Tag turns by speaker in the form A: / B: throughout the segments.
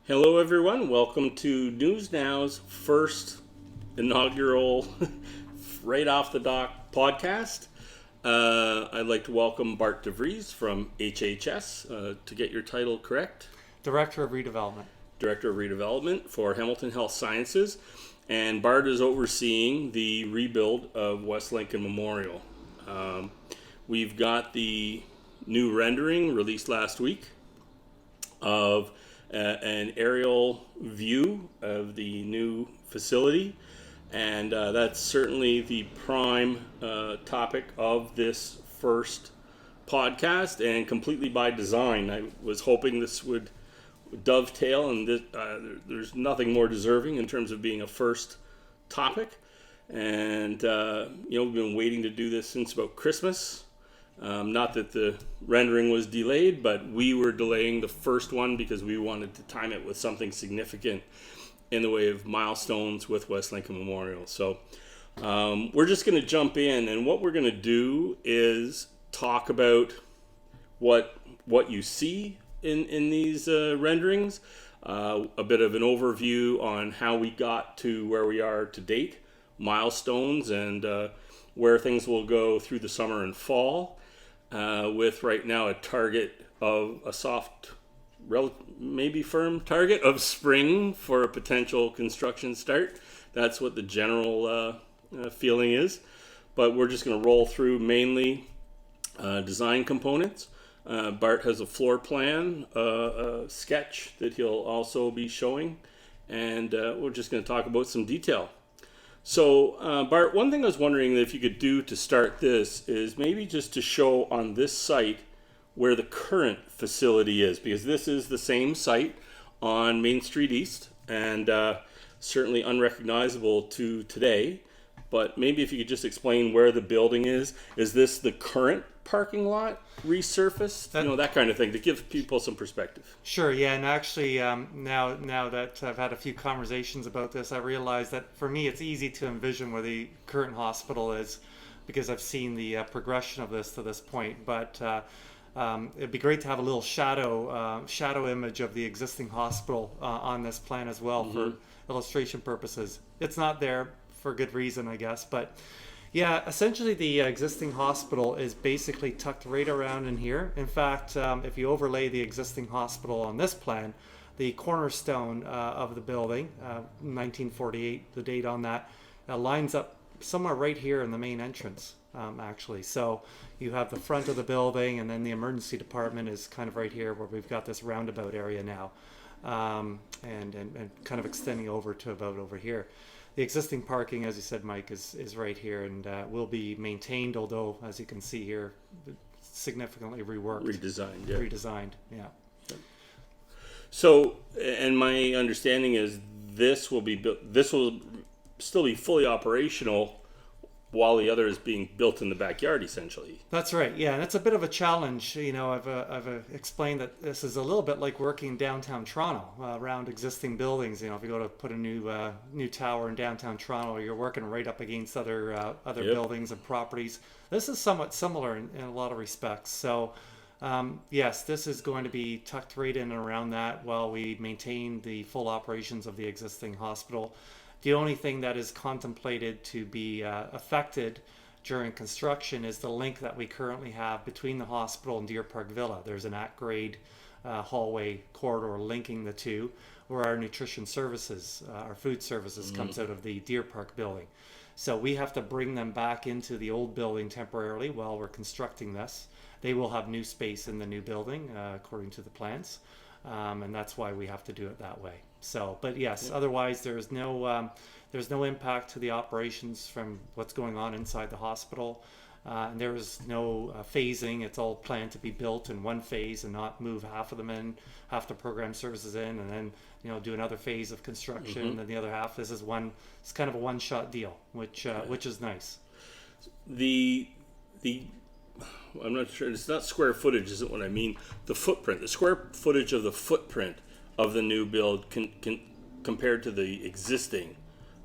A: Hello, everyone. Welcome to NewsNow's first inaugural right off the dock podcast. I'd like to welcome Bart DeVries from HHS to get your title correct.
B: Director of Redevelopment.
A: Director of Redevelopment for Hamilton Health Sciences. And Bart is overseeing the rebuild of West Lincoln Memorial. We've got the new rendering released last week of an aerial view of the new facility, and that's certainly the prime topic of this first podcast, and completely by design. I was hoping this would dovetail, and there's nothing more deserving in terms of being a first topic. And we've been waiting to do this since about Christmas. Not that the rendering was delayed, but we were delaying the first one because we wanted to time it with something significant in the way of milestones with West Lincoln Memorial. So we're just going to jump in, and what we're going to do is talk about what you see in these renderings, a bit of an overview on how we got to where we are to date, milestones, and where things will go through the summer and fall. With right now a target of a soft, maybe firm target of spring for a potential construction start. That's what the general feeling is. But we're just going to roll through mainly design components. Bart has a floor plan, a sketch that he'll also be showing, and we're just going to talk about some detail. So, Bart, one thing I was wondering if you could do to start this is maybe just to show on this site where the current facility is, because this is the same site on Main Street East, and certainly unrecognizable to today. But maybe if you could just explain where the building is. Is this the current parking lot resurfaced? That kind of thing, to give people some perspective.
B: Sure, yeah, and actually now that I've had a few conversations about this, I realize that for me it's easy to envision where the current hospital is because I've seen the progression of this to this point. But it'd be great to have a little shadow image of the existing hospital on this plan as well, for illustration purposes. It's not there for good reason, I guess, but yeah, essentially the existing hospital is basically tucked right around in here. In fact, if you overlay the existing hospital on this plan, the cornerstone of the building, 1948, the date on that, lines up somewhere right here in the main entrance, actually. So you have the front of the building, and then the emergency department is kind of right here where we've got this roundabout area now, and kind of extending over to about over here. The existing parking, as you said, Mike, is right here, and will be maintained, although, as you can see here, significantly reworked. Redesigned, yeah.
A: So, and my understanding is this will still be fully operational while the other is being built in the backyard, essentially.
B: That's right, yeah, and it's a bit of a challenge. I've explained that this is a little bit like working downtown Toronto, around existing buildings. If you go to put a new tower in downtown Toronto, you're working right up against other buildings and properties. This is somewhat similar in a lot of respects. So, yes, this is going to be tucked right in and around that while we maintain the full operations of the existing hospital. The only thing that is contemplated to be affected during construction is the link that we currently have between the hospital and Deer Park Villa. There's an at-grade hallway corridor linking the two, where our nutrition services, our food services, comes out of the Deer Park building. So we have to bring them back into the old building temporarily while we're constructing this. They will have new space in the new building, according to the plans, and that's why we have to do it that way. So, but yes, otherwise there's no impact to the operations from what's going on inside the hospital. And there is no phasing. It's all planned to be built in one phase and not move half of them in, half the program services in, and then do another phase of construction. And then the other half. It's kind of a one-shot deal, which is nice.
A: I'm not sure. It's not square footage, isn't what I mean. The footprint, the square footage of the footprint of the new build can compared to the existing.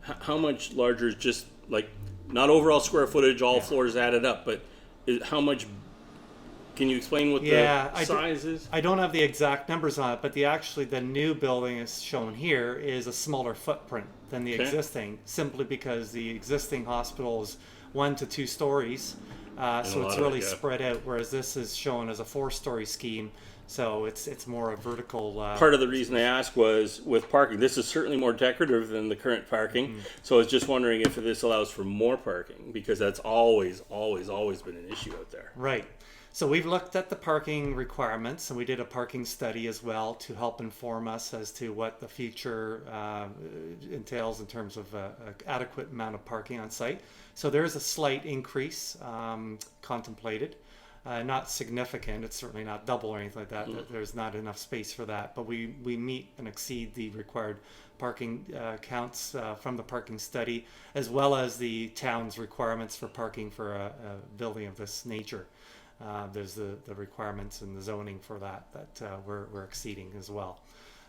A: How much larger is just like not overall square footage, all floors added up, but how much Can you explain what
B: Yeah,
A: the size is?
B: I don't have the exact numbers on it, but the new building is shown here is a smaller footprint than the
A: Okay.
B: existing, simply because the existing hospital is 1 to 2 stories, so
A: a
B: it's
A: lot of
B: really
A: it, yeah.
B: spread out. Whereas this is shown as a 4-story scheme, so it's more a vertical.
A: Part of the reason I asked was with parking. This is certainly more decorative than the current parking. So I was just wondering if this allows for more parking, because that's always been an issue out there.
B: Right. So we've looked at the parking requirements, and we did a parking study as well to help inform us as to what the future entails in terms of adequate amount of parking on site. So there is a slight increase contemplated, not significant. It's certainly not double or anything like that. There's not enough space for that, but we meet and exceed the required parking counts from the parking study, as well as the town's requirements for parking for a building of this nature. There's the requirements and the zoning for that we're exceeding as well.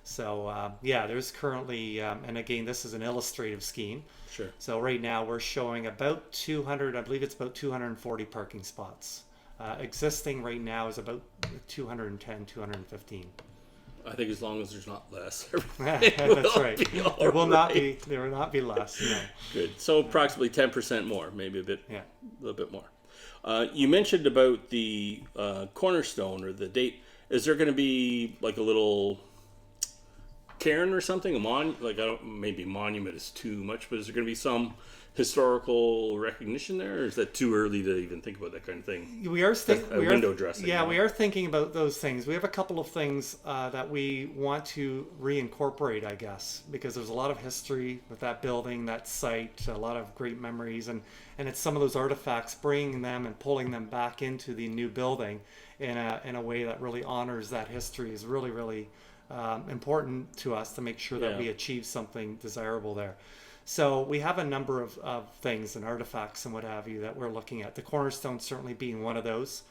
B: So there's currently, and again, this is an illustrative scheme.
A: Sure.
B: So right now we're showing about 200, I believe it's about 240 parking spots. Existing right now is about 210, 215.
A: I think as long as there's not less.
B: That's right. There will not be less. No.
A: Good. So approximately 10% more, maybe a little bit more. You mentioned about the cornerstone or the date. Is there going to be like a little cairn or something? Maybe monument is too much, but is there going to be some historical recognition there, or is that too early to even think about that kind of thing? Window dressing.
B: Yeah, we are thinking about those things. We have a couple of things that we want to reincorporate, I guess, because there's a lot of history with that building, that site, a lot of great memories, and it's some of those artifacts, bringing them and pulling them back into the new building in a way that really honors that history is really, really important to us to make sure that we achieve something desirable there. So we have a number of things and artifacts and what have you that we're looking at. The cornerstone certainly being one of those.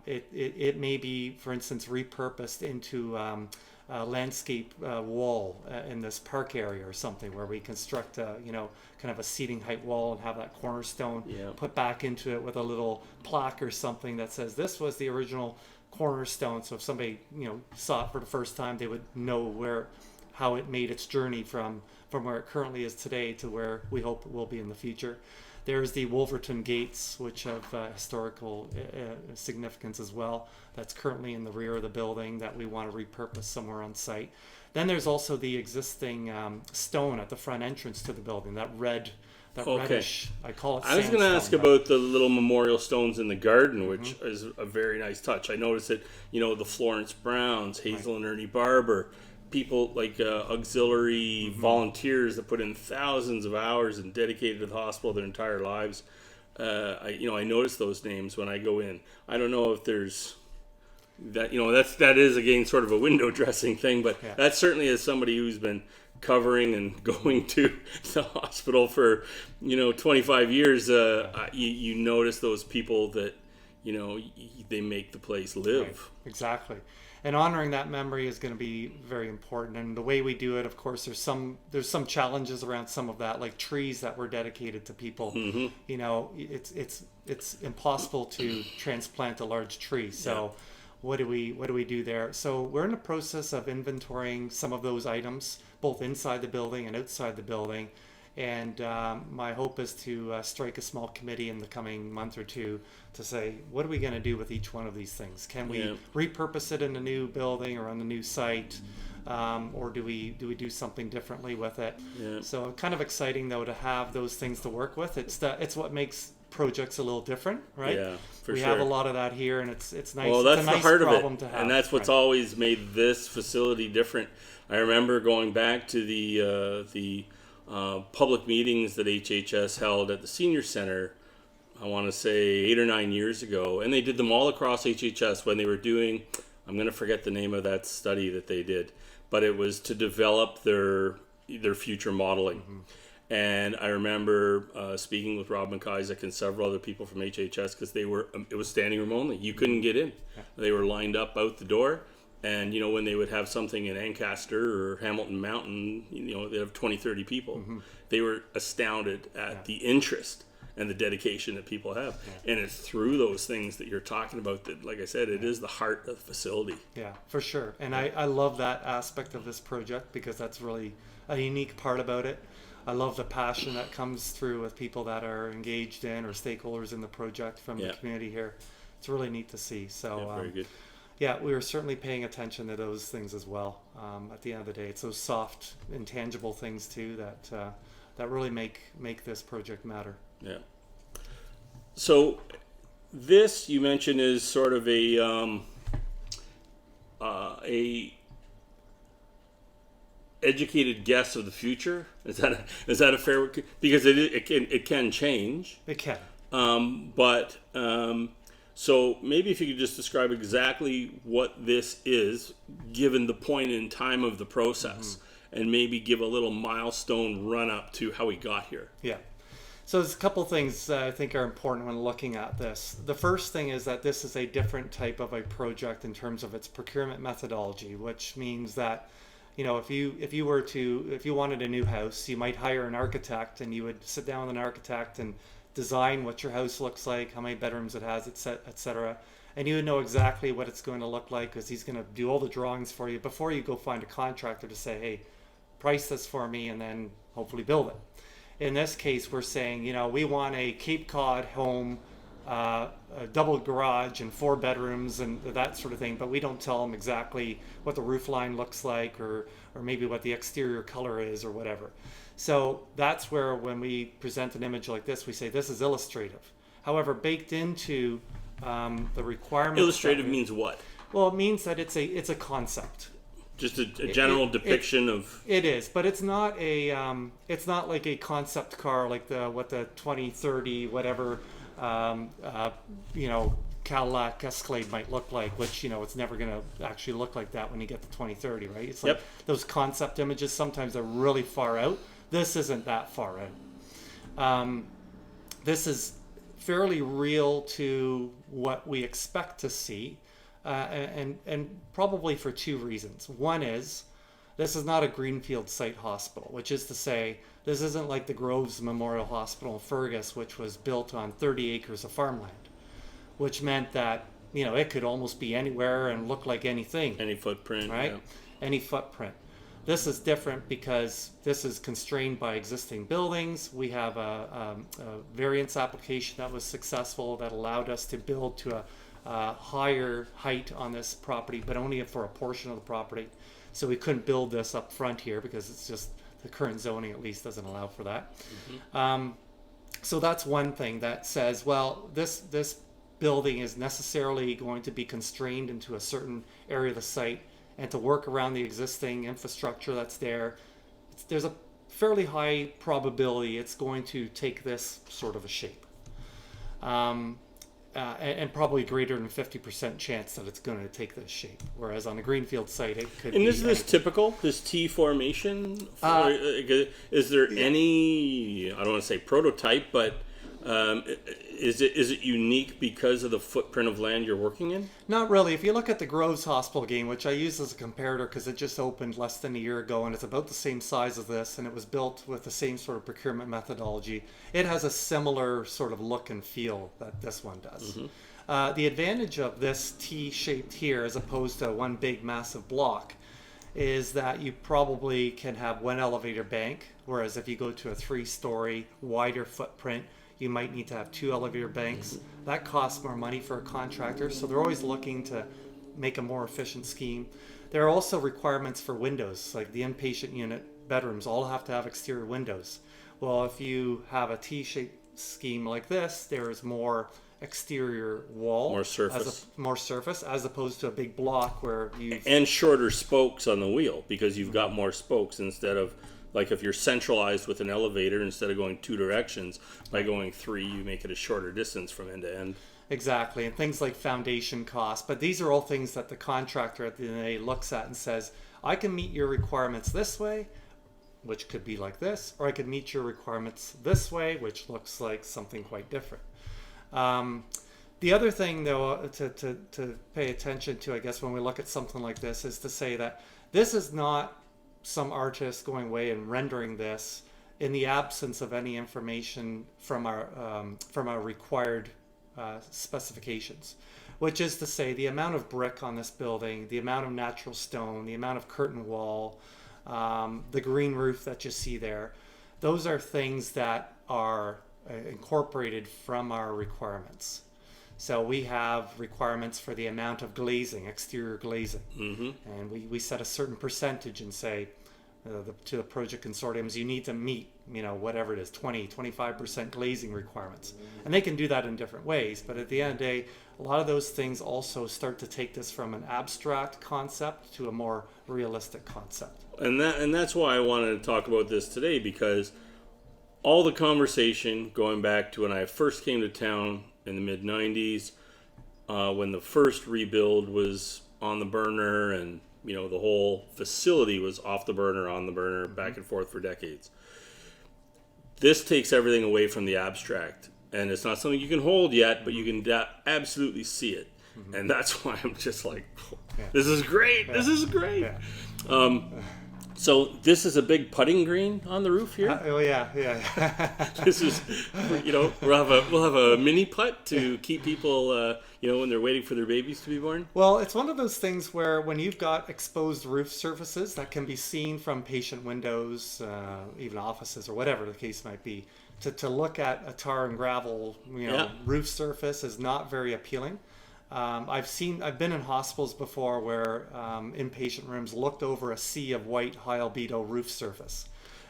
B: It may be, for instance, repurposed into a landscape wall in this park area or something, where we construct kind of a seating height wall and have that cornerstone put back into it with a little plaque or something that says this was the original cornerstone. So if somebody saw it for the first time, they would know how it made its journey from where it currently is today to where we hope it will be in the future. There's the Wolverton Gates, which have historical significance as well. That's currently in the rear of the building that we want to repurpose somewhere on site. Then there's also the existing stone at the front entrance to the building, that reddish, I call it.
A: I was going to ask about the little memorial stones in the garden, which is a very nice touch. I noticed that, the Florence Browns, Hazel and Ernie Barber, people like auxiliary volunteers that put in thousands of hours and dedicated to the hospital their entire lives. I notice those names when I go in. I don't know if there's that. That is again sort of a window dressing thing, but that certainly is somebody who's been covering and going to the hospital for 25 years. You notice those people that they make the place live.
B: Right. Exactly. And honoring that memory is going to be very important. And the way we do it, of course, there's some challenges around some of that, like trees that were dedicated to people. It's impossible to transplant a large tree. So what do we do there? So we're in the process of inventorying some of those items, both inside the building and outside the building. And my hope is to strike a small committee in the coming month or two to say, what are we going to do with each one of these things? Can we repurpose it in a new building or on the new site? Or do we do something differently with it? Yeah. So kind of exciting, though, to have those things to work with. It's what makes projects a little different, right?
A: Yeah,
B: we have a lot of that here, and it's nice.
A: Well, that's
B: it's a nice
A: the heart
B: problem
A: of it,
B: to have,
A: and that's what's always made this facility different. I remember going back to the public meetings that HHS held at the senior center, I want to say 8 or 9 years ago, and they did them all across HHS when they were doing, I'm going to forget the name of that study that they did, but it was to develop their future modeling. And I remember speaking with Rob McIsaac and several other people from HHS, because it was standing room only. You couldn't get in. They were lined up out the door. And, when they would have something in Ancaster or Hamilton Mountain, they'd have 20, 30 people. They were astounded at the interest and the dedication that people have. And it's through those things that you're talking about that, like I said, it is the heart of the facility.
B: Yeah, for sure. And I love that aspect of this project because that's really a unique part about it. I love the passion that comes through with people that are engaged in or stakeholders in the project from the community here. It's really neat to see. So,
A: Very good.
B: yeah, we were certainly paying attention to those things as well. At the end of the day, it's those soft, intangible things too that really make this project matter.
A: Yeah. So this you mentioned is sort of a educated guess of the future. Is that a fair? Because it can change.
B: It can.
A: So maybe if you could just describe exactly what this is, given the point in time of the process, and maybe give a little milestone run up to how we got here.
B: Yeah. So there's a couple things I think are important when looking at this. The first thing is that this is a different type of a project in terms of its procurement methodology, which means that, you know, if you wanted a new house, you might hire an architect and you would sit down with an architect and design what your house looks like, how many bedrooms it has, etc. And you would know exactly what it's going to look like because he's going to do all the drawings for you before you go find a contractor to say, hey, price this for me, and then hopefully build it. In this case, we're saying, you know, we want a Cape Cod home, a double garage and 4 bedrooms and that sort of thing, but we don't tell them exactly what the roof line looks like or maybe what the exterior color is or whatever. So that's where when we present an image like this, we say this is illustrative. However, baked into the requirements.
A: Illustrative means what?
B: Well, it means that it's a concept.
A: Just a general depiction of.
B: It is, but it's not it's not like a concept car like what the 2030 whatever you know, Cadillac Escalade might look like, which, you know, it's never going to actually look like that when you get to 2030, right? It's like those concept images, sometimes they're really far out. This isn't that far out. This is fairly real to what we expect to see, and probably for 2 reasons. One is, this is not a greenfield site hospital, which is to say, this isn't like the Groves Memorial Hospital in Fergus, which was built on 30 acres of farmland, which meant that, you know, it could almost be anywhere and look like anything.
A: Any footprint,
B: right?
A: Yeah.
B: Any footprint. This is different because this is constrained by existing buildings. We have a variance application that was successful that allowed us to build to a higher height on this property, but only for a portion of the property. So we couldn't build this up front here because it's just the current zoning at least doesn't allow for that. So that's one thing that says, well, this building is necessarily going to be constrained into a certain area of the site, and to work around the existing infrastructure that's there, there's a fairly high probability it's going to take this sort of a shape. And probably greater than 50% chance that it's going to take this shape. Whereas on a greenfield site, it could be...
A: And is this typical, this T formation? Is there any, I don't want to say prototype, but is it unique because of the footprint of land you're working in?
B: Not really. If you look at the Groves Hospital game, which I use as a comparator because it just opened less than a year ago and it's about the same size as this, and it was built with the same sort of procurement methodology, it has a similar sort of look and feel that this one does. The advantage of this T-shaped here as opposed to one big massive block is that you probably can have one elevator bank, whereas if you go to a 3-story wider footprint, you might need to have 2 elevator banks. That costs more money for a contractor, so they're always looking to make a more efficient scheme. There are also requirements for windows, like the inpatient unit bedrooms all have to have exterior windows. Well, if you have a T-shaped scheme like this, there is more exterior wall,
A: more surface,
B: as opposed to a big block where you
A: and shorter spokes on the wheel because you've got more spokes instead of. Like if you're centralized with an elevator, instead of going 2 directions, by going 3, you make it a shorter distance from end to end.
B: Exactly, and things like foundation costs. But these are all things that the contractor at the end of the day looks at and says, I can meet your requirements this way, which could be like this, or I could meet your requirements this way, which looks like something quite different. The other thing, though, to pay attention to, I guess, when we look at something like this, is to say that this is not some artist going away and rendering this in the absence of any information from our required specifications, which is to say the amount of brick on this building, the amount of natural stone, the amount of curtain wall, the green roof that you see there. Those are things that are incorporated from our requirements. So we have requirements for the amount of glazing, exterior glazing, and we set a certain percentage and say to the project consortiums, you need to meet, whatever it is, 25% glazing requirements. And they can do that in different ways, but at the end of the day, a lot of those things also start to take this from an abstract concept to a more realistic concept.
A: And that's why I wanted to talk about this today, because all the conversation going back to when I first came to town in the mid-90s, when the first rebuild was on the burner and the whole facility was off the burner, on the burner, back and forth for decades. This takes everything away from the abstract, and it's not something you can hold yet, but you can absolutely see it. And that's why I'm just like, this is great. This is great. So this is a big putting green on the roof here. This is, we'll have a mini putt to keep people, when they're waiting for their babies to be born.
B: Well, it's one of those things where when you've got exposed roof surfaces that can be seen from patient windows, even offices or whatever the case might be, to look at a tar and gravel, roof surface is not very appealing. I've been in hospitals before where inpatient rooms looked over a sea of white high albedo roof surface.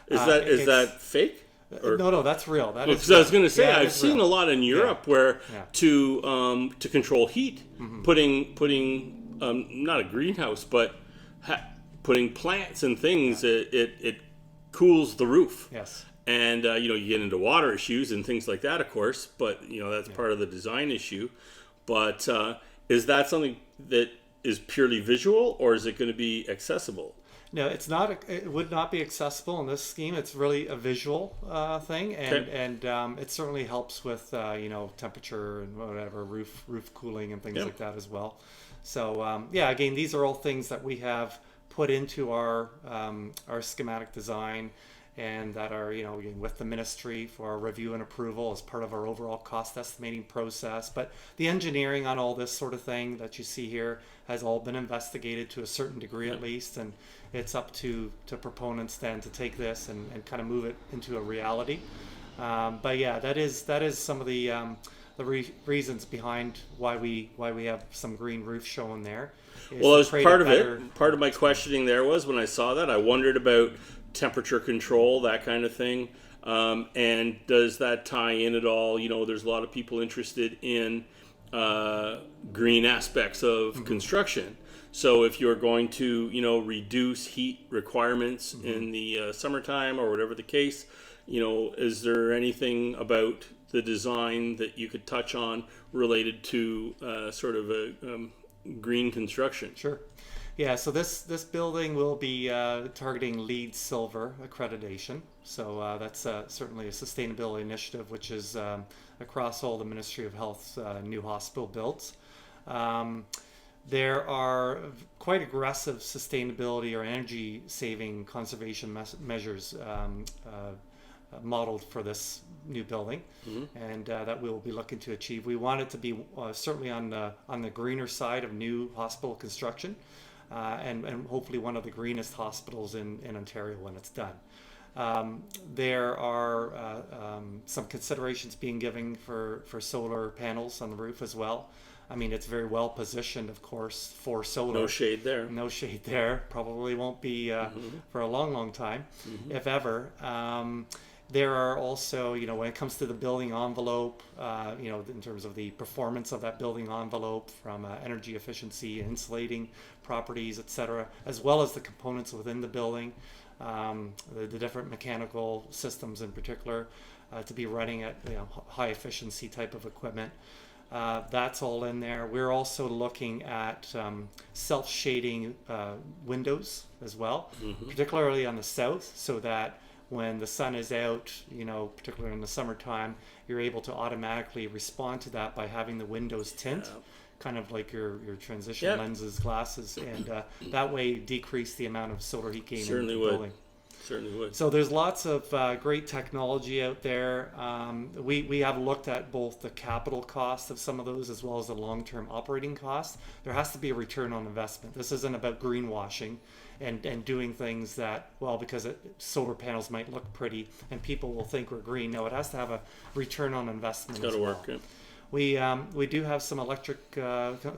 A: Is that fake?
B: No, that's real.
A: I was going to say, I've seen a lot in Europe where to control heat, putting not a greenhouse, but putting plants and things, it cools the roof.
B: Yes.
A: And you get into water issues and things like that, of course, but that's part of the design issue. But is that something that is purely visual, or is it going to be accessible?
B: No, it's not. It would not be accessible in this scheme. It's really a visual thing, and it certainly helps with temperature and whatever, roof cooling and things like that as well. So again, these are all things that we have put into our schematic design, and that are with the ministry for review and approval as part of our overall cost estimating process. But the engineering on all this sort of thing that you see here has all been investigated to a certain degree at least, and it's up to proponents then to take this and kind of move it into a reality. But that is some of the reasons behind why we have some green roof shown there.
A: Well, as part of it, part of my questioning there was when I saw that, I wondered about temperature control, that kind of thing. And does that tie in at all? There's a lot of people interested in green aspects of construction. So if you're going to, reduce heat requirements in the summertime or whatever the case, is there anything about the design that you could touch on related to sort of a green construction?
B: Sure. Yeah, so this building will be targeting LEED Silver accreditation. So that's certainly a sustainability initiative, which is across all the Ministry of Health's new hospital builds. There are quite aggressive sustainability or energy saving conservation measures modeled for this new building, and that we will be looking to achieve. We want it to be certainly on the greener side of new hospital construction. And hopefully one of the greenest hospitals in Ontario when it's done. There are some considerations being given for solar panels on the roof as well. I mean, it's very well positioned, of course, for solar.
A: No shade there.
B: No shade there. Probably won't be for a long, long time, if ever. There are also, when it comes to the building envelope, in terms of the performance of that building envelope from energy efficiency, insulating properties, etc., as well as the components within the building, the different mechanical systems in particular, to be running at high efficiency type of equipment. That's all in there. We're also looking at self-shading windows as well, particularly on the south, so that when the sun is out, particularly in the summertime, you're able to automatically respond to that by having the windows tint, kind of like your transition lenses, glasses, and that way decrease the amount of solar heat gain in the building.
A: Certainly would.
B: So there's lots of great technology out there. We have looked at both the capital cost of some of those as well as the long-term operating cost. There has to be a return on investment. This isn't about greenwashing and doing things that, well, because solar panels might look pretty and people will think we're green. No, it has to have a return on investment.
A: It's got to work. Yeah.
B: We do have some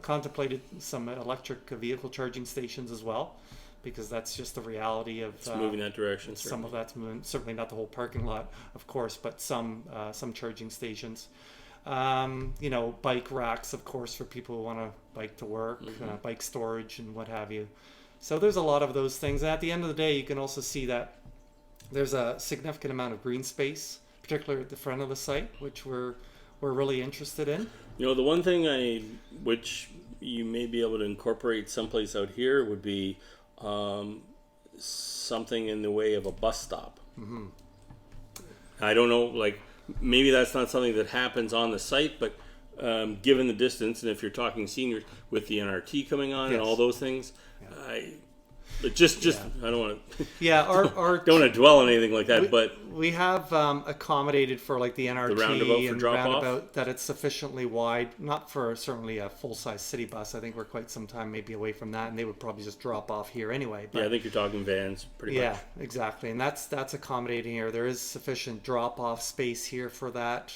B: contemplated some electric vehicle charging stations as well, because that's just the reality of
A: it's moving that direction.
B: Some of that's moving, certainly not the whole parking lot, of course, but some charging stations. Bike racks, of course, for people who want to bike to work, bike storage and what have you. So there's a lot of those things. And at the end of the day, you can also see that there's a significant amount of green space, particularly at the front of the site, which we're really interested in.
A: The one thing which you may be able to incorporate someplace out here would be something in the way of a bus stop. Mm-hmm. I don't know, like maybe that's not something that happens on the site, but given the distance, and if you're talking seniors with the NRT coming on and all those things, I don't want to.
B: Yeah,
A: don't want to dwell on anything like that. But
B: we have accommodated for like the NRT and roundabout that it's sufficiently wide, not for certainly a full size city bus. I think we're quite some time maybe away from that, and they would probably just drop off here anyway. But,
A: I think you're talking vans, pretty much.
B: Yeah, exactly, and that's accommodating here. There is sufficient drop off space here for that.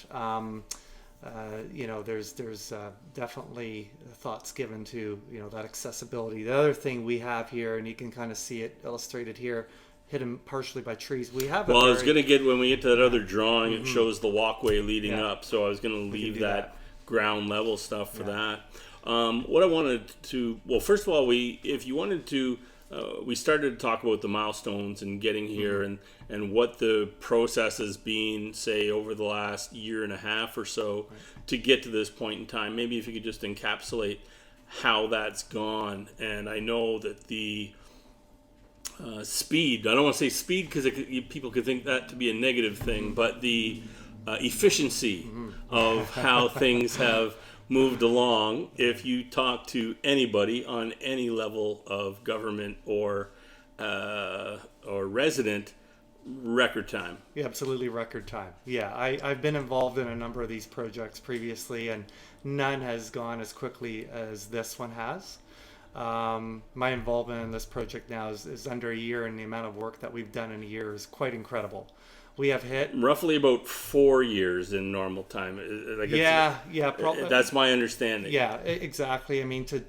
B: There's definitely thoughts given to that accessibility. The other thing we have here, and you can kind of see it illustrated here, hidden partially by trees. We have.
A: Well, I was going to get when we get to that other drawing, it shows the walkway leading up. So I was going to leave that ground level stuff for that. What I wanted to, first of all, if you wanted to. We started to talk about the milestones and getting here and what the process has been, say, over the last year and a half or so to get to this point in time. Maybe if you could just encapsulate how that's gone. And I know that the speed, I don't want to say speed because people could think that to be a negative thing, but the efficiency of how things have moved along. If you talk to anybody on any level of government or resident, record time.
B: Yeah, absolutely record time. Yeah, I've been involved in a number of these projects previously, and none has gone as quickly as this one has. My involvement in this project now is under a year, and the amount of work that we've done in a year is quite incredible. We have hit
A: roughly about 4 years in normal time. Probably. That's my understanding.
B: Yeah, exactly. I mean, to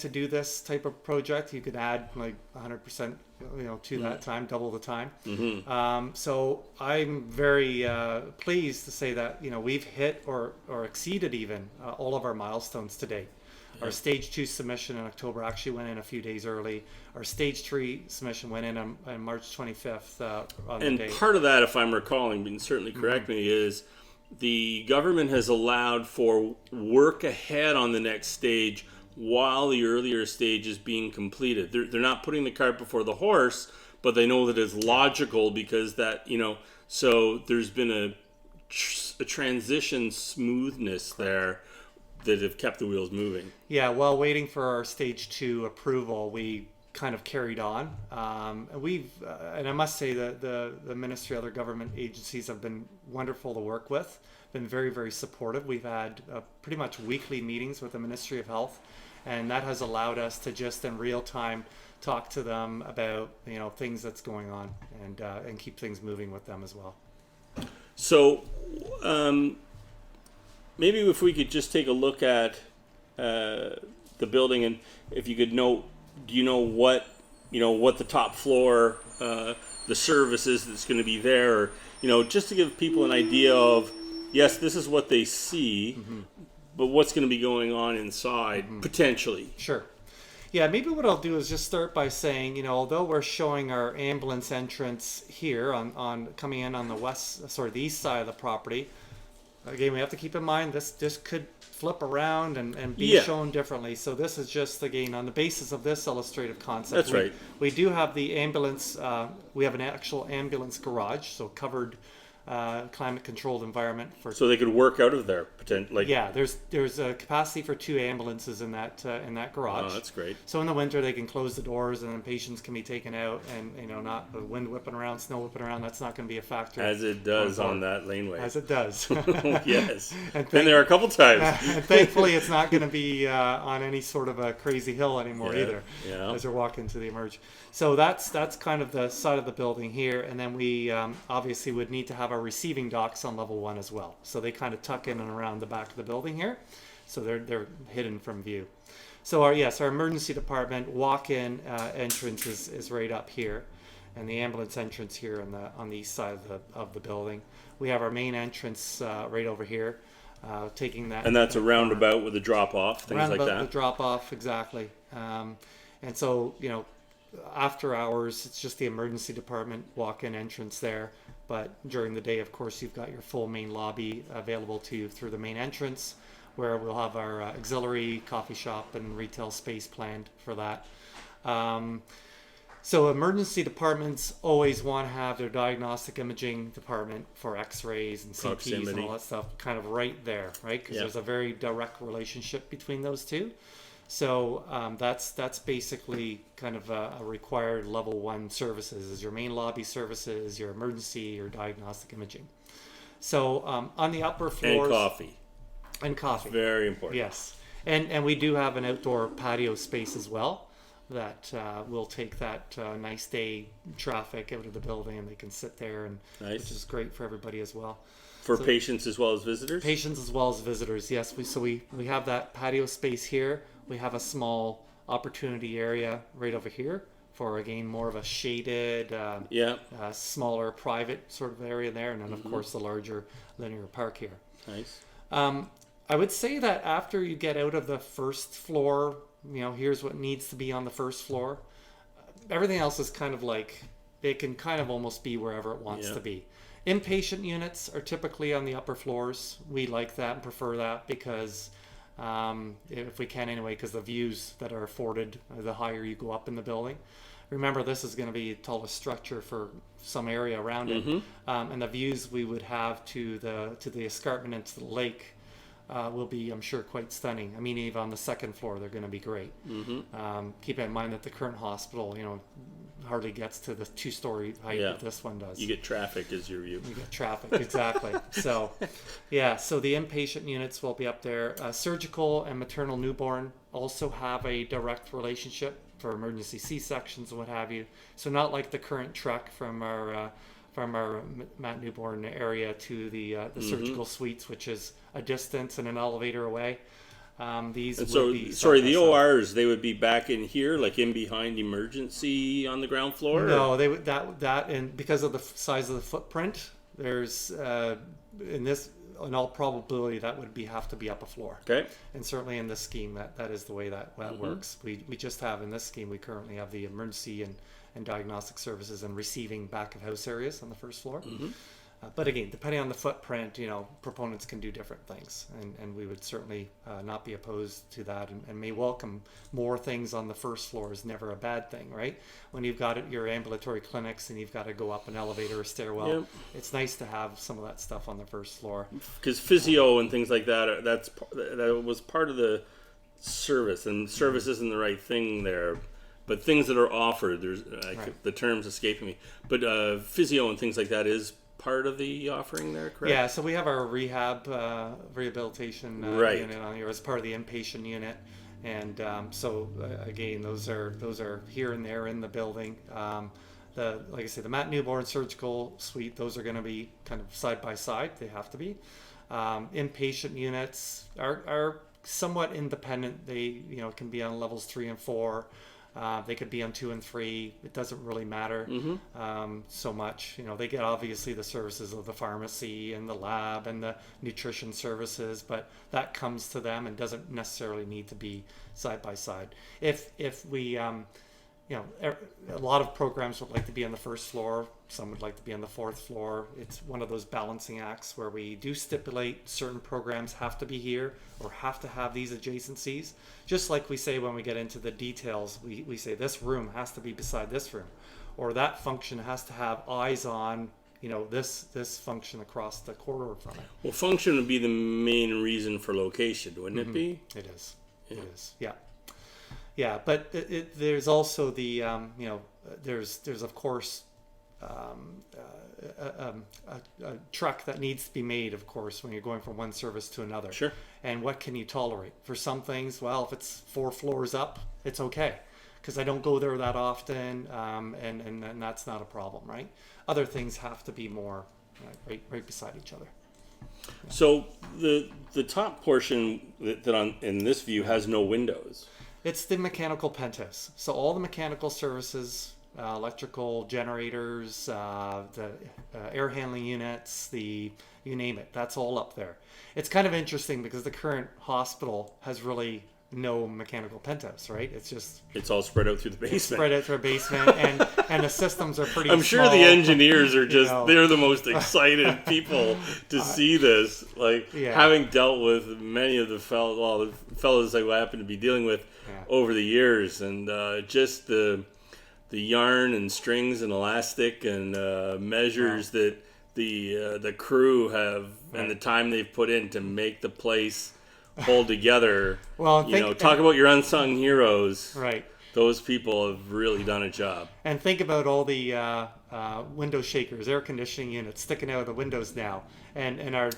B: do this type of project, you could add like 100%, to that time, double the time. Mm-hmm. So I'm very pleased to say that we've hit or exceeded even all of our milestones to date. Our stage 2 submission in October actually went in a few days early. Our stage 3 submission went in on March 25th on the day.
A: And part of that, if I'm recalling, and certainly correct me, is the government has allowed for work ahead on the next stage while the earlier stage is being completed. They're not putting the cart before the horse, but they know that it's logical because that, so there's been a transition smoothness there that have kept the wheels moving.
B: Yeah, while waiting for our stage 2 approval, we kind of carried on. And I must say that the ministry, other government agencies have been wonderful to work with, been very, very supportive. We've had pretty much weekly meetings with the Ministry of Health, and that has allowed us to just in real time talk to them about things that's going on and keep things moving with them as well.
A: So maybe if we could just take a look at the building, and if you could note, do you know what the top floor, the services that's going to be there, or just to give people an idea of, yes, this is what they see, but what's going to be going on inside potentially.
B: Sure. Yeah, maybe what I'll do is just start by saying, although we're showing our ambulance entrance here on coming in on the east side of the property. Again, we have to keep in mind this could flip around and be shown differently. So this is just, again, on the basis of this illustrative concept.
A: That's right.
B: We do have the ambulance, we have an actual ambulance garage, so covered climate controlled environment for.
A: So they could work out of there,
B: Yeah, there's a capacity for 2 ambulances in that garage.
A: Oh, that's great.
B: So in the winter they can close the doors and then patients can be taken out, and not the wind whipping around, snow whipping around. That's not going to be a factor.
A: As it does on that laneway.
B: As it does.
A: Yes. Been there a couple times.
B: And thankfully it's not going to be on any sort of a crazy hill anymore either.
A: Yeah.
B: As we're walking to the emerge. So that's kind of the side of the building here, and then we obviously would need to have our receiving docks on level 1 as well. So they kind of tuck in and around the back of the building here, so they're hidden from view. So our emergency department walk-in entrance is right up here, and the ambulance entrance here on the east side of the building. We have our main entrance right over here, taking that.
A: And that's a roundabout with a drop-off, things like that.
B: Roundabout with drop-off, exactly. And so after hours, it's just the emergency department walk-in entrance there. But during the day, of course, you've got your full main lobby available to you through the main entrance, where we'll have our auxiliary coffee shop and retail space planned for that. So emergency departments always want to have their diagnostic imaging department for x-rays and CTs
A: Proximity.
B: and all that stuff kind of right there, right? Because there's a very direct relationship between those two. So that's basically kind of a required level 1 services, is your main lobby services, your emergency, your diagnostic imaging. So on the upper floors. And coffee.
A: Very important.
B: Yes. And we do have an outdoor patio space as well that will take that nice day traffic out of the building, and they can sit there, and which is great for everybody as well.
A: For patients as well as visitors?
B: Patients as well as visitors, yes. We have that patio space here. We have a small opportunity area right over here for, again, more of a shaded, smaller private sort of area there. And then, of course, the larger linear park here.
A: Nice.
B: I would say that after you get out of the first floor, here's what needs to be on the first floor. Everything else is kind of like, it can kind of almost be wherever it wants to be. Inpatient units are typically on the upper floors. We like that and prefer that because, if we can anyway, because the views that are afforded, the higher you go up in the building. Remember, this is going to be the tallest structure for some area around it, and the views we would have to the escarpment and to the lake will be, I'm sure, quite stunning. I mean, even on the second floor, they're going to be great. Keep in mind that the current hospital, hardly gets to the 2-story height that this one does.
A: You get traffic as your view.
B: You get traffic, exactly. So the inpatient units will be up there. Surgical and maternal newborn also have a direct relationship for emergency C-sections and what have you. So not like the current trek from our Matt Newborn area to the surgical suites, which is a distance and an elevator away. These
A: and
B: would
A: so,
B: be
A: sorry, the ORs, they would be back in here, like in behind emergency on the ground floor?
B: No, they would that and because of the size of the footprint, there's in all probability that would have to be up a floor.
A: Okay.
B: And certainly in this scheme, that is the way that works. We just have in this scheme, we currently have the emergency and diagnostic services and receiving back of house areas on the first floor. But again, depending on the footprint, proponents can do different things, and we would certainly not be opposed to that, and may welcome more things on the first floor. Is never a bad thing, right? When you've got your ambulatory clinics and you've got to go up an elevator or stairwell, it's nice to have some of that stuff on the first floor.
A: Because physio and things like that, that was part of the service, and service isn't the right thing there. But things that are offered, there's the term's escaping me. But physio and things like that is part of the offering there, correct?
B: Yeah, so we have our rehabilitation unit on here as part of the inpatient unit, and again, those are here and there in the building. Like I say, the Matt Newborn surgical suite, those are going to be kind of side by side. They have to be. Inpatient units are somewhat independent. They can be on levels 3 and 4. They could be on 2 and 3. It doesn't really matter so much. They get obviously the services of the pharmacy and the lab and the nutrition services, but that comes to them and doesn't necessarily need to be side by side. If we, a lot of programs would like to be on the first floor. Some would like to be on the 4th floor. It's one of those balancing acts where we do stipulate certain programs have to be here or have to have these adjacencies. Just like we say when we get into the details, we say this room has to be beside this room, or that function has to have eyes on this function across the corridor from it.
A: Well, function would be the main reason for location, wouldn't it be?
B: It is. Yeah. It is. Yeah. But there's also the there's of course a truck that needs to be made, of course, when you're going from one service to another.
A: Sure.
B: And what can you tolerate? For some things, well, if it's 4 floors up, it's okay, because I don't go there that often, and that's not a problem, right? Other things have to be more right beside each other. Yeah.
A: So the top portion that on in this view has no windows.
B: It's the mechanical penthouse. So all the mechanical services, electrical generators, the air handling units, you name it, that's all up there. It's kind of interesting because the current hospital has really no mechanical penthouse, right? It's
A: all spread out through the basement.
B: Spread out through a basement, and the systems are pretty.
A: I'm sure
B: small,
A: the engineers are they're the most excited people to see this. Having dealt with many of the fellows I happen to be dealing with over the years, and just the yarn and strings and elastic and measures that the crew have and the time they've put in to make the place hold together.
B: Well,
A: talk about your unsung heroes.
B: Right.
A: Those people have really done a job.
B: And think about all the window shakers, air conditioning units sticking out of the windows now, and are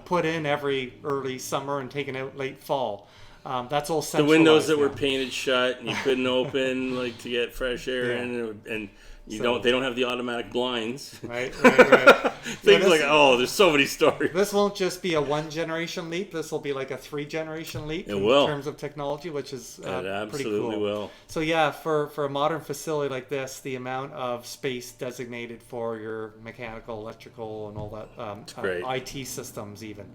B: put in every early summer and taken out late fall. That's all centralized.
A: The windows that
B: now.
A: were painted shut and you couldn't open to get fresh air in, and they don't have the automatic blinds.
B: Right.
A: Things there's so many stories.
B: This won't just be a 1-generation leap. This will be like a 3-generation leap in terms of technology, which is
A: it
B: pretty
A: absolutely
B: cool.
A: will.
B: So for a modern facility like this, the amount of space designated for your mechanical, electrical, and all that IT systems even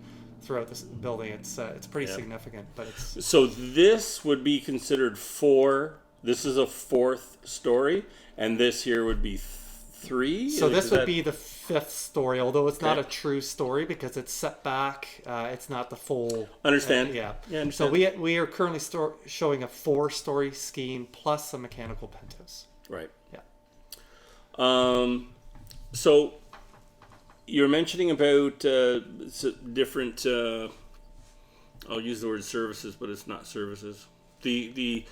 B: throughout this building, it's pretty significant. But
A: so this would be considered 4. This is a 4th story. And this here would be 3?
B: So this would be the 5th story, although it's not a true story because it's set back. It's not the full...
A: Understand.
B: Understand. So we are currently showing a 4-story scheme plus a mechanical penthouse.
A: Right.
B: Yeah.
A: So you're mentioning about different... I'll use the word services, but it's not services. The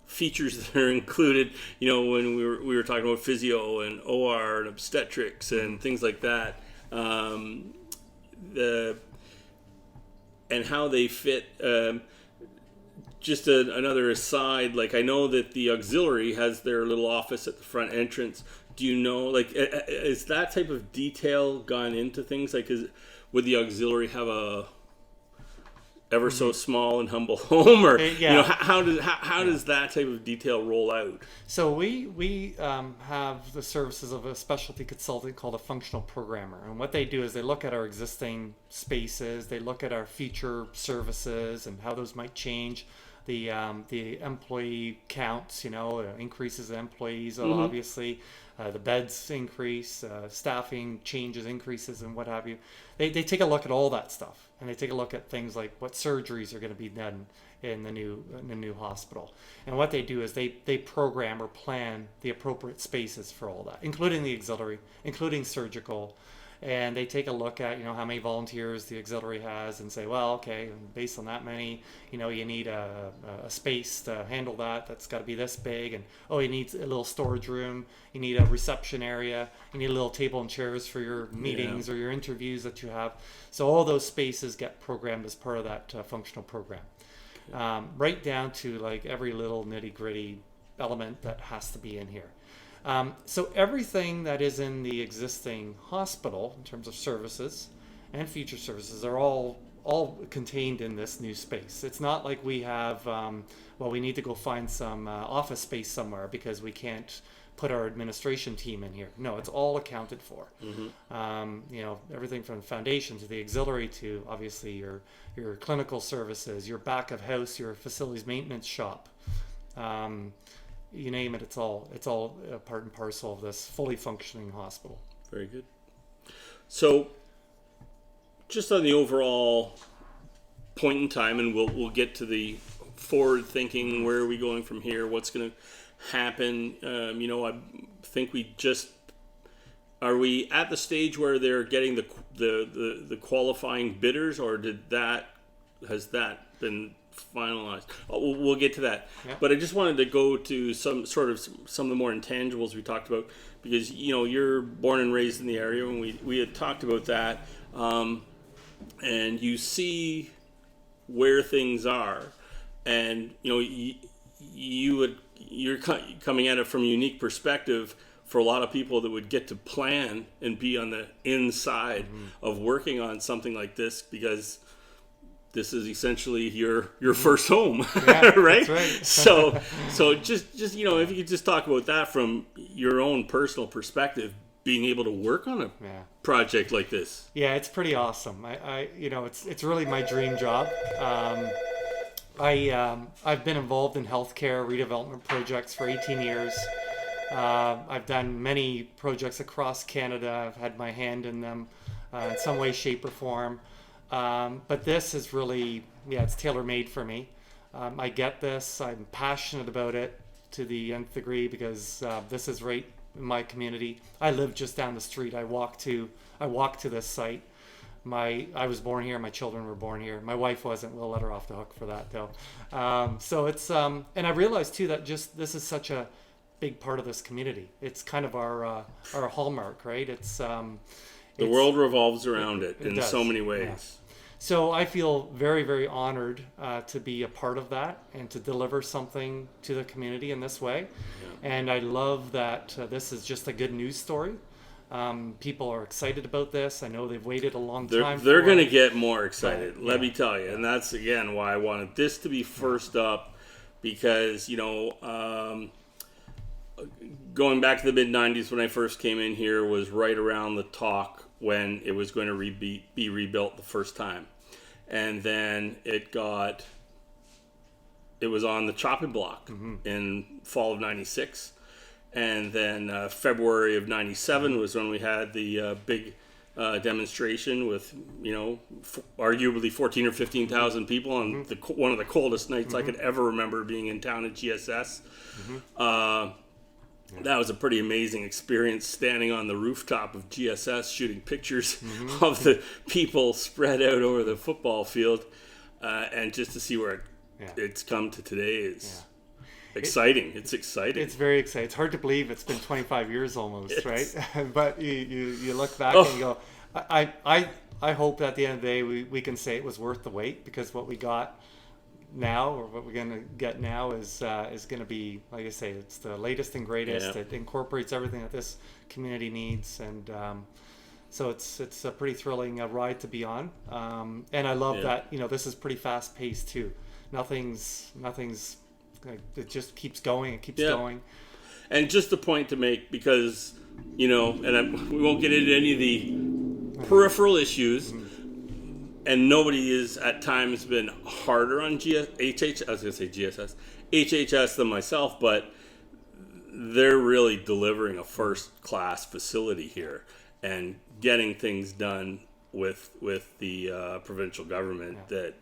A: features that are included, when we were talking about physio and OR and obstetrics and things like that, and how they fit. Just another aside, I know that the auxiliary has their little office at the front entrance. Do you know, is that type of detail gone into things? Would the auxiliary have a ever so small and humble home, or how does that type of detail roll out?
B: So we have the services of a specialty consultant called a functional programmer, and what they do is they look at our existing spaces, they look at our future services and how those might change. The employee counts, increases in employees, obviously. The beds increase, staffing changes, increases, and what have you. They take a look at all that stuff, and they take a look at things like what surgeries are going to be done in the new hospital. And what they do is they program or plan the appropriate spaces for all that, including the auxiliary, including surgical. And they take a look at, how many volunteers the auxiliary has and say, well, okay, based on that many, you need a space to handle that. That's got to be this big. And, you need a little storage room. You need a reception area. You need a little table and chairs for your meetings or your interviews that you have. So all those spaces get programmed as part of that functional program. Right down to every little nitty gritty element that has to be in here. So everything that is in the existing hospital in terms of services and future services are all contained in this new space. It's not like we have, we need to go find some office space somewhere because we can't put our administration team in here. No, it's all accounted for. Everything from the foundation to the auxiliary to obviously your clinical services, your back of house, your facilities maintenance shop. You name it, it's all part and parcel of this fully functioning hospital.
A: Very good. So, just on the overall point in time, and we'll get to the forward thinking. Where are we going from here? What's going to happen? think are we at the stage where they're getting the qualifying bidders, or has that been finalized? Oh, we'll get to that.
B: Yeah.
A: But I just wanted to go to some of the more intangibles we talked about, because you're born and raised in the area, and we had talked about that, and you see where things are, and you're coming at it from a unique perspective for a lot of people that would get to plan and be on the inside of working on something like this, because this is essentially your first home,
B: Yeah,
A: right?
B: That's right.
A: so just if you could just talk about that from your own personal perspective, being able to work on a project like this.
B: Yeah, it's pretty awesome. It's really my dream job. I've been involved in healthcare redevelopment projects for 18 years. I've done many projects across Canada. I've had my hand in them in some way, shape, or form. But this is really, it's tailor-made for me. I get this. I'm passionate about it to the nth degree, because this is right in my community. I live just down the street. I walk to this site. I was born here. My children were born here. My wife wasn't. We'll let her off the hook for that, though. So it's and I realized too that this is such a big part of this community. It's kind of our hallmark, right?
A: The world revolves around it in
B: does.
A: So many ways.
B: Yeah. So I feel very, very honored to be a part of that and to deliver something to the community in this way. Yeah. And I love that this is just a good news story. People are excited about this. I know they've waited a long time.
A: They're going to get more excited,
B: right.
A: let me tell you. And that's, again, why I wanted this to be first up, because, going back to the mid-'90s when I first came in here was right around the talk when it was going to be rebuilt the first time. And then it was on the chopping block in fall of 96. And then February of 97 was when we had the big demonstration with, arguably 14 or 15,000 people on one of the coldest nights I could ever remember being in town at GSS. That was a pretty amazing experience, standing on the rooftop of GSS shooting pictures of the people spread out over the football field, and just to see where it's come to today is exciting. It's exciting.
B: It's very exciting. It's hard to believe it's been 25 years almost, right? But you look back and you go, I hope at the end of the day we can say it was worth the wait, because what we got now, or what we're going to get now, is going to be, like I say, it's the latest and greatest. It incorporates everything that this community needs, and so it's a pretty thrilling ride to be on. And I love that this is pretty fast paced too. Nothing's it just keeps going. It keeps going.
A: And just a point to make, because we won't get into any of the peripheral issues. And nobody is at times been harder on HHS than myself, but they're really delivering a first-class facility here and getting things done with the provincial government that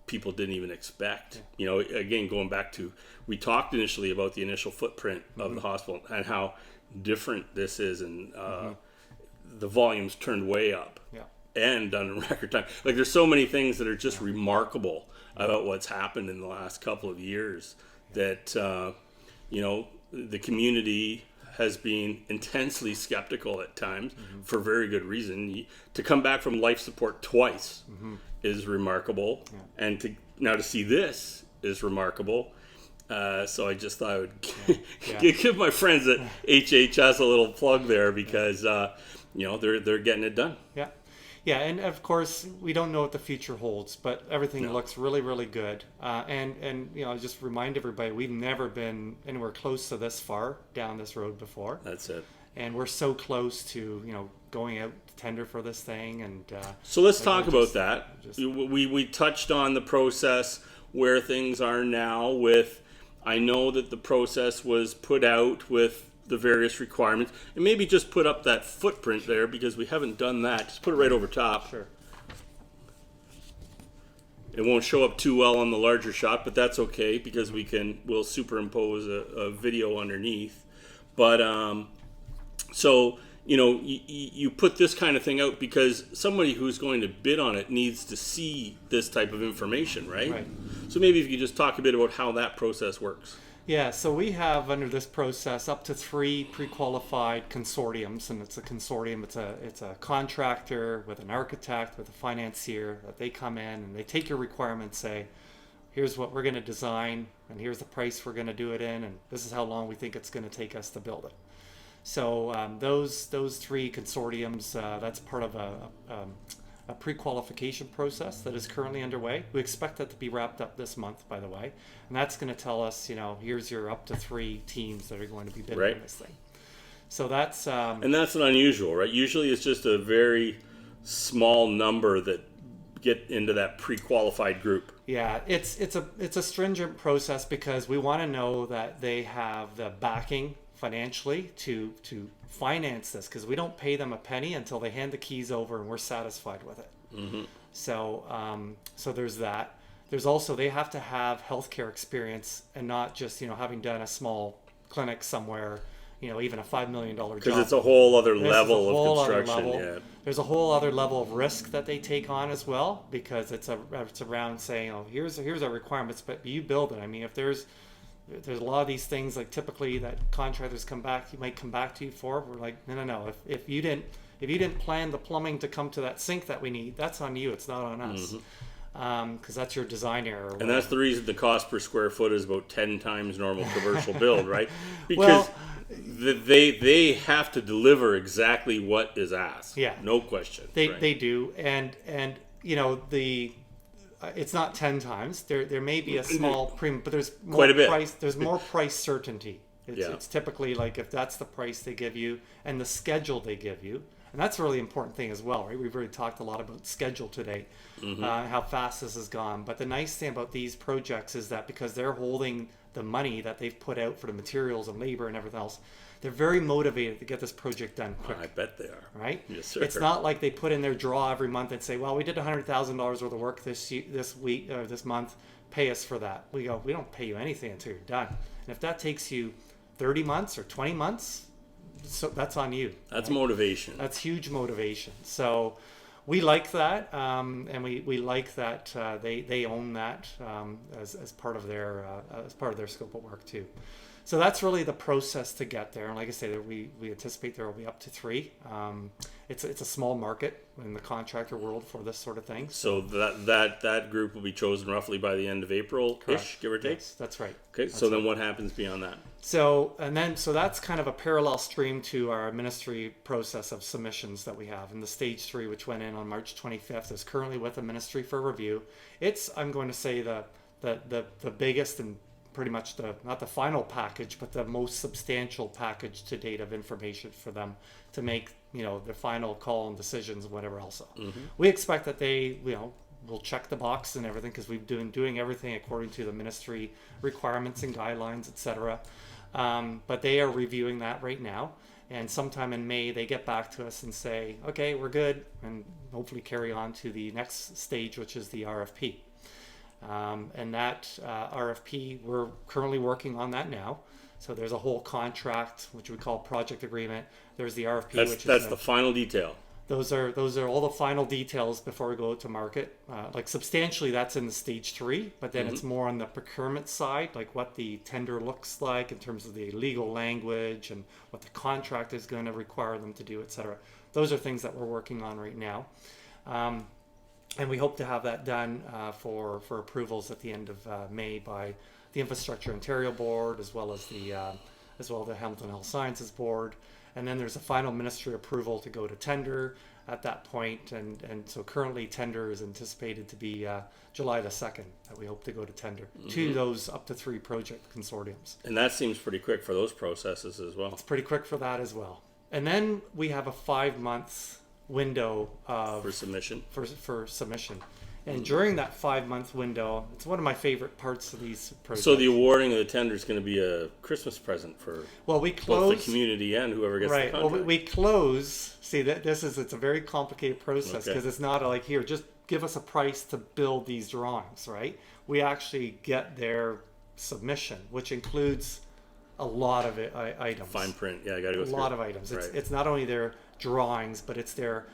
A: people didn't even expect. Again, going back to, we talked initially about the initial footprint of the hospital and how different this is, and the volumes turned way up. And done in record time. Like, there's so many things that are just remarkable about what's happened in the last couple of years that, the community has been intensely skeptical at times for very good reason. To come back from life support twice is remarkable. And to see this is remarkable. So I just thought I would give my friends at HHS a little plug there, because, they're getting it done.
B: Yeah, and of course, we don't know what the future holds, but everything looks really, really good. And just remind everybody, we've never been anywhere close to this far down this road before.
A: That's it.
B: And we're so close to, going out to tender for this thing. And
A: so let's talk about that. We touched on the process, where things are now with, I know that the process was put out with the various requirements, and maybe just put up that footprint there, because we haven't done that. Just put it right over top.
B: Sure.
A: It won't show up too well on the larger shot, but that's okay, because we'll superimpose a video underneath. But so you put this kind of thing out because somebody who's going to bid on it needs to see this type of information, right?
B: Right.
A: So maybe if you could just talk a bit about how that process works.
B: Yeah, so we have under this process up to 3 pre-qualified consortiums, and it's a consortium. It's a contractor with an architect with a financier that they come in and they take your requirements, say, here's what we're going to design, and here's the price we're going to do it in, and this is how long we think it's going to take us to build it. So those 3 consortiums, that's part of a pre-qualification process that is currently underway. We expect that to be wrapped up this month, by the way. And that's going to tell us, here's your up to 3 teams that are going to be bidding on this thing. So that's...
A: and that's not unusual, right? Usually it's just a very small number that get into that pre-qualified group.
B: Yeah, it's a stringent process because we want to know that they have the backing financially to finance this, because we don't pay them a penny until they hand the keys over and we're satisfied with it.
A: Mm-hmm.
B: So there's that. There's also, they have to have healthcare experience and not just having done a small clinic somewhere, even a $5 million job.
A: Because it's a whole other level of construction. Yeah.
B: There's a whole other level of risk that they take on as well, because it's around saying, here's our requirements, but you build it. I mean, if there's a lot of these things, like typically that contractors might come back to you for. We're like, no. If you didn't plan the plumbing to come to that sink that we need, that's on you. It's not on us, because that's your design error.
A: And that's the reason the cost per square foot is about 10 times normal commercial build, right? Because they have to deliver exactly what is asked.
B: Yeah,
A: no question.
B: They do, and it's not 10 times. There may be a small premium, but there's more
A: quite a bit.
B: Price. There's more price certainty. It's typically like if that's the price they give you and the schedule they give you, and that's a really important thing as well, right? We've already talked a lot about schedule today, how fast this has gone. But the nice thing about these projects is that because they're holding the money that they've put out for the materials and labor and everything else, they're very motivated to get this project done quick.
A: I bet they are.
B: Right?
A: Yes, sir.
B: It's not like they put in their draw every month and say, well, we did $100,000 worth of work this week, this month. Pay us for that. We go, we don't pay you anything until you're done. And if that takes you 30 months or 20 months, so that's on you.
A: That's right? Motivation.
B: That's huge motivation. So we like that, and we like that they own that as part of their scope of work too. So that's really the process to get there. And like I say, we anticipate there will be up to 3. It's a small market in the contractor world for this sort of thing.
A: So that group will be chosen roughly by the end of April-ish, give or take?
B: Yes, that's right.
A: Okay, so then what happens beyond that?
B: So that's kind of a parallel stream to our ministry process of submissions that we have. And the stage 3, which went in on March 25th, is currently with the ministry for review. It's, I'm going to say, the biggest and pretty much not the final package, but the most substantial package to date of information for them to make their final call and decisions and whatever else. We expect that they will check the box and everything, because we've been doing everything according to the ministry requirements and guidelines, etc. But they are reviewing that right now, and sometime in May they get back to us and say, okay, we're good, and hopefully carry on to the next stage, which is the RFP. And that RFP, we're currently working on that now. So there's a whole contract, which we call project agreement. There's the RFP,
A: that's the final detail.
B: Those are all the final details before we go to market. Like substantially, that's in the stage 3, but then it's more on the procurement side, like what the tender looks like in terms of the legal language and what the contract is going to require them to do, etc. Those are things that we're working on right now. And we hope to have that done for approvals at the end of May by the Infrastructure Ontario Board, as well as the Hamilton Health Sciences Board. And then there's a final ministry approval to go to tender at that point. And so currently tender is anticipated to be July the 2nd, that we hope to go to tender to those up to 3 project consortiums.
A: And that seems pretty quick for those processes as well.
B: It's pretty quick for that as well. And then we have a 5-month window
A: for submission.
B: For submission. And during that 5-month window, it's one of my favorite parts of these projects.
A: So the awarding of the tender is going to be a Christmas present for both the community and whoever gets the contract.
B: Well, we close. See, it's a very complicated process, because it's not like, here, just give us a price to build these drawings, right? We actually get their submission, which includes a lot of items.
A: Fine print. Yeah, I got to go
B: A
A: through
B: lot
A: it.
B: of items.
A: Right.
B: It's not only their drawings, but it's their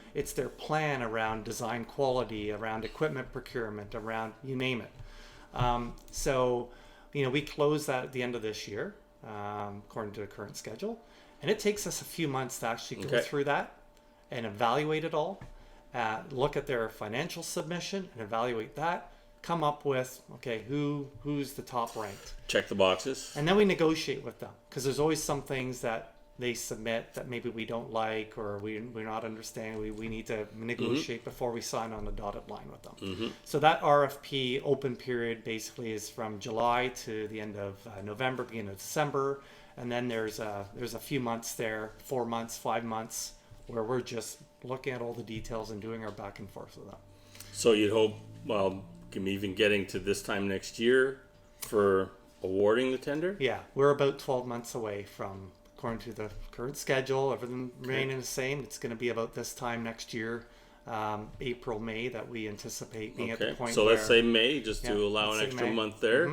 B: plan around design quality, around equipment procurement, around you name it. So, we close that at the end of this year, according to the current schedule, and it takes us a few months to actually go through that and evaluate it all, look at their financial submission and evaluate that, come up with, okay, who's the top ranked.
A: Check the boxes.
B: And then we negotiate with them, because there's always some things that they submit that maybe we don't like, or we're not understanding. We need to negotiate before we sign on the dotted line with them. So that RFP open period basically is from July to the end of November, beginning of December. And then there's a few months there, 4 months, 5 months, where we're just looking at all the details and doing our back and forth with them.
A: So you'd hope, well, even getting to this time next year for awarding the tender?
B: Yeah, we're about 12 months away from, according to the current schedule, everything remaining the same. It's going to be about this time next year, April, May, that we anticipate being at the point
A: so
B: where...
A: let's say May, just to allow an extra
B: May.
A: month there.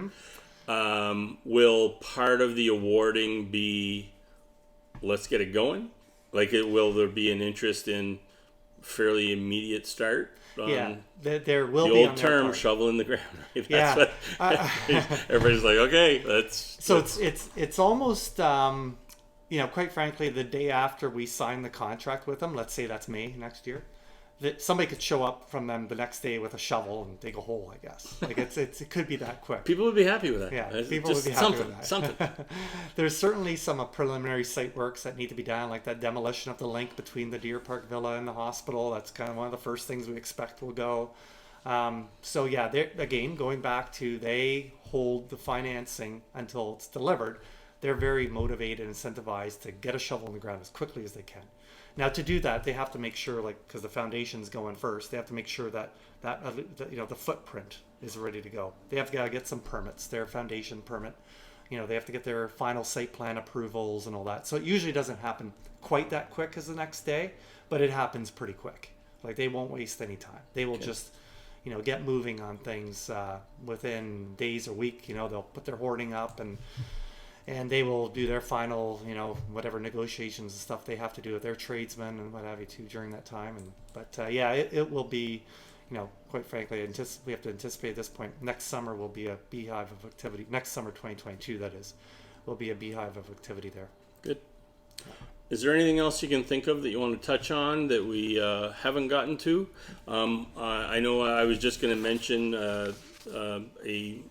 A: Will part of the awarding be, let's get it going? Like, will there be an interest in fairly immediate start?
B: Yeah, there will
A: the
B: be
A: old
B: on
A: term,
B: their part.
A: shovel in the ground. Right?
B: Yeah.
A: What, everybody's like, okay, let's.
B: So it's almost, quite frankly, the day after we sign the contract with them, let's say that's May next year, that somebody could show up from them the next day with a shovel and dig a hole, I guess. Like it could be that quick.
A: People would be happy with that.
B: Yeah,
A: It's
B: people
A: just
B: would be happy
A: something,
B: with that.
A: Something.
B: There's certainly some preliminary site works that need to be done, like that demolition of the link between the Deer Park Villa and the hospital. That's kind of one of the first things we expect will go. So yeah, again, going back to, they hold the financing until it's delivered. They're very motivated and incentivized to get a shovel in the ground as quickly as they can. Now, to do that, they have to make sure, because the foundation's going first, they have to make sure that the footprint is ready to go. They have got to get some permits, their foundation permit. They have to get their final site plan approvals and all that. So it usually doesn't happen quite that quick as the next day, but it happens pretty quick. Like, they won't waste any time. They will just, get moving on things within days or week. They'll put their hoarding up and they will do their final, whatever negotiations and stuff they have to do with their tradesmen and what have you too during that time. But it will be, quite frankly, we have to anticipate at this point. Next summer will be a beehive of activity. Next summer, 2022, that is, will be a beehive of activity there.
A: Good. Is there anything else you can think of that you want to touch on that we haven't gotten to? I know I was just going to mention a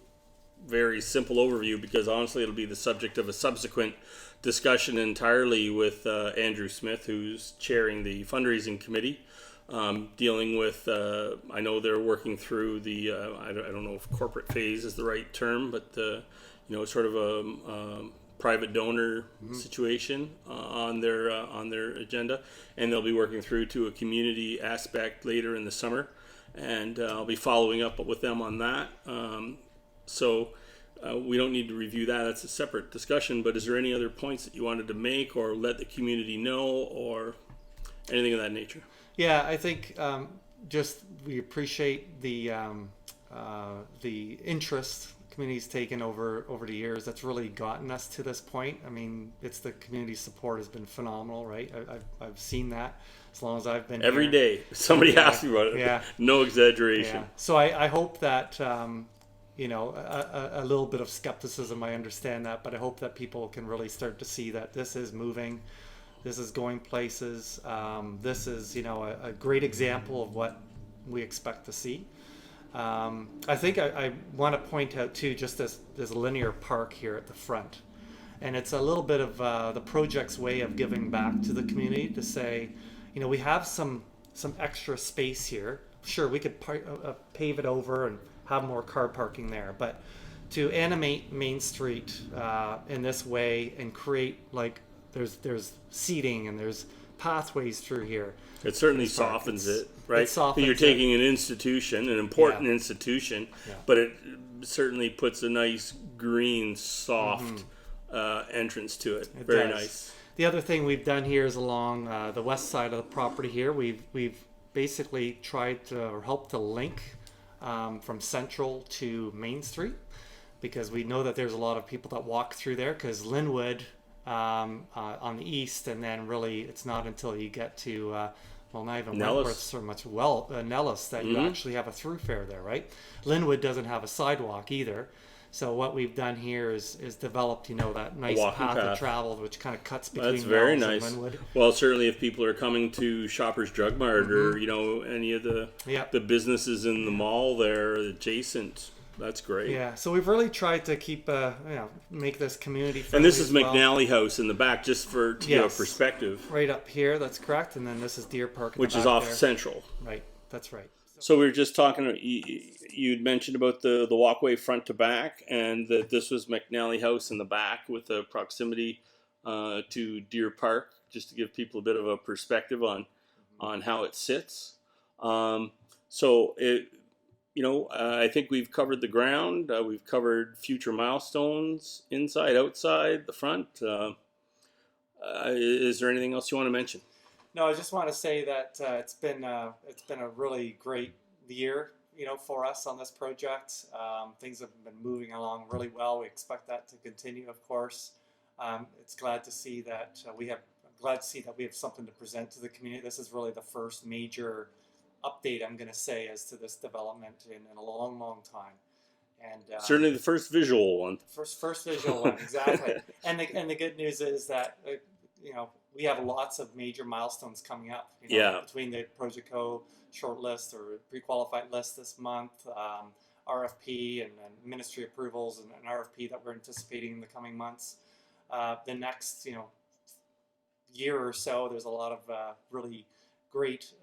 A: very simple overview, because honestly it'll be the subject of a subsequent discussion entirely with Andrew Smith, who's chairing the fundraising committee, dealing with I know they're working through the I don't know if corporate phase is the right term, but sort of a private donor situation on their agenda, and they'll be working through to a community aspect later in the summer, and I'll be following up with them on that. So we don't need to review that. That's a separate discussion. But is there any other points that you wanted to make or let the community know, or anything of that nature?
B: Yeah, I think just we appreciate the interest the community's taken over the years. That's really gotten us to this point. I mean, it's the community support has been phenomenal, right? I've seen that as long as I've been
A: every
B: here.
A: day. Somebody asks me about it.
B: Yeah.
A: No exaggeration.
B: Yeah. So I hope that a little bit of skepticism, I understand that, but I hope that people can really start to see that this is moving, this is going places. This is a great example of what we expect to see. I think I want to point out too, just this linear park here at the front, and it's a little bit of the project's way of giving back to the community to say, we have some extra space here. Sure, we could pave it over and have more car parking there, but to animate Main Street in this way and create, like, there's seating and there's pathways through here.
A: It certainly softens it, right?
B: It softens
A: You're taking an institution, an important institution, but it certainly puts a nice green, soft entrance to it. Very nice.
B: The other thing we've done here is along the west side of the property here. We've basically tried to, or helped to link from Central to Main Street. because we know that there's a lot of people that walk through there, because Linwood on the east, and then really it's not until you get to well, not even
A: Nellis.
B: Wentworth so much, Nellis, that you actually have a thoroughfare there, right? Linwood doesn't have a sidewalk either. So what we've done here is developed, that nice path of travel, which kind of cuts between
A: That's very
B: Nellis
A: nice.
B: and Linwood.
A: Well, certainly if people are coming to Shoppers Drug Mart or any of the businesses in the mall there adjacent, that's great.
B: Yeah, so we've really tried to keep make this community friendly.
A: And this is McNally House in the back, just for perspective.
B: Right up here, that's correct, and then this is Deer Park,
A: which is off Central.
B: Right, that's right.
A: So we were just talking. You'd mentioned about the walkway front to back, and that this was McNally House in the back with a proximity to Deer Park, just to give people a bit of a perspective on how it sits. So it, I think we've covered the ground. We've covered future milestones, inside, outside, the front. Is there anything else you want to mention?
B: No, I just want to say that it's been a really great year, for us on this project. Things have been moving along really well. We expect that to continue, of course. It's glad to see that we have something to present to the community. This is really the first major update, I'm going to say, as to this development in a long, long time. And
A: certainly the first visual one.
B: First visual one, exactly. And the good news is that we have lots of major milestones coming up. Between the Project Co shortlist or pre-qualified list this month, RFP and ministry approvals, and an RFP that we're anticipating in the coming months. The next year or so, there's a lot of really great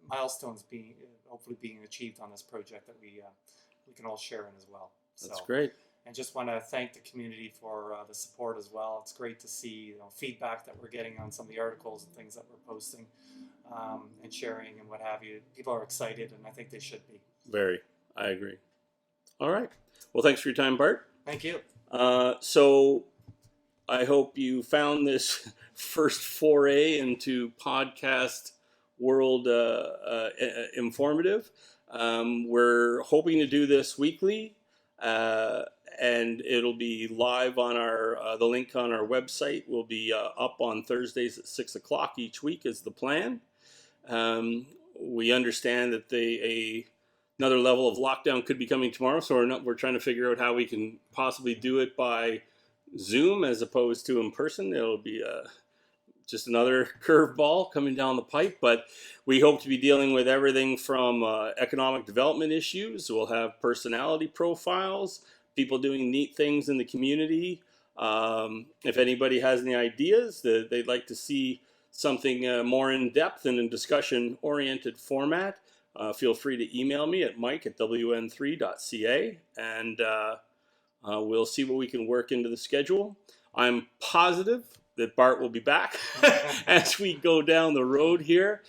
B: milestones hopefully being achieved on this project that we can all share in as well.
A: That's great.
B: And just want to thank the community for the support as well. It's great to see feedback that we're getting on some of the articles and things that we're posting and sharing and what have you. People are excited, and I think they should be.
A: Very. I agree. All right. Well, thanks for your time, Bart.
B: Thank you.
A: So I hope you found this first foray into podcast world informative. We're hoping to do this weekly. And it'll be live on the link on our website will be up on Thursdays at 6:00 each week is the plan. We understand that another level of lockdown could be coming tomorrow, so we're trying to figure out how we can possibly do it by Zoom as opposed to in person. It'll be just another curveball coming down the pipe, but we hope to be dealing with everything from economic development issues. We'll have personality profiles, people doing neat things in the community. If anybody has any ideas that they'd like to see something more in-depth and in discussion-oriented format, feel free to email me at mike@wn3.ca, and we'll see what we can work into the schedule. I'm positive that Bart will be back as we go down the road here.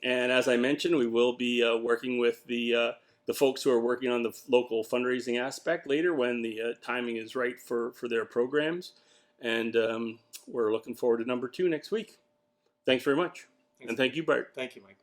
A: And as I mentioned, we will be working with the folks who are working on the local fundraising aspect later when the timing is right for their programs. And we're looking forward to number 2 next week. Thanks very much. And thank you, Bart.
B: Thank you, Mike.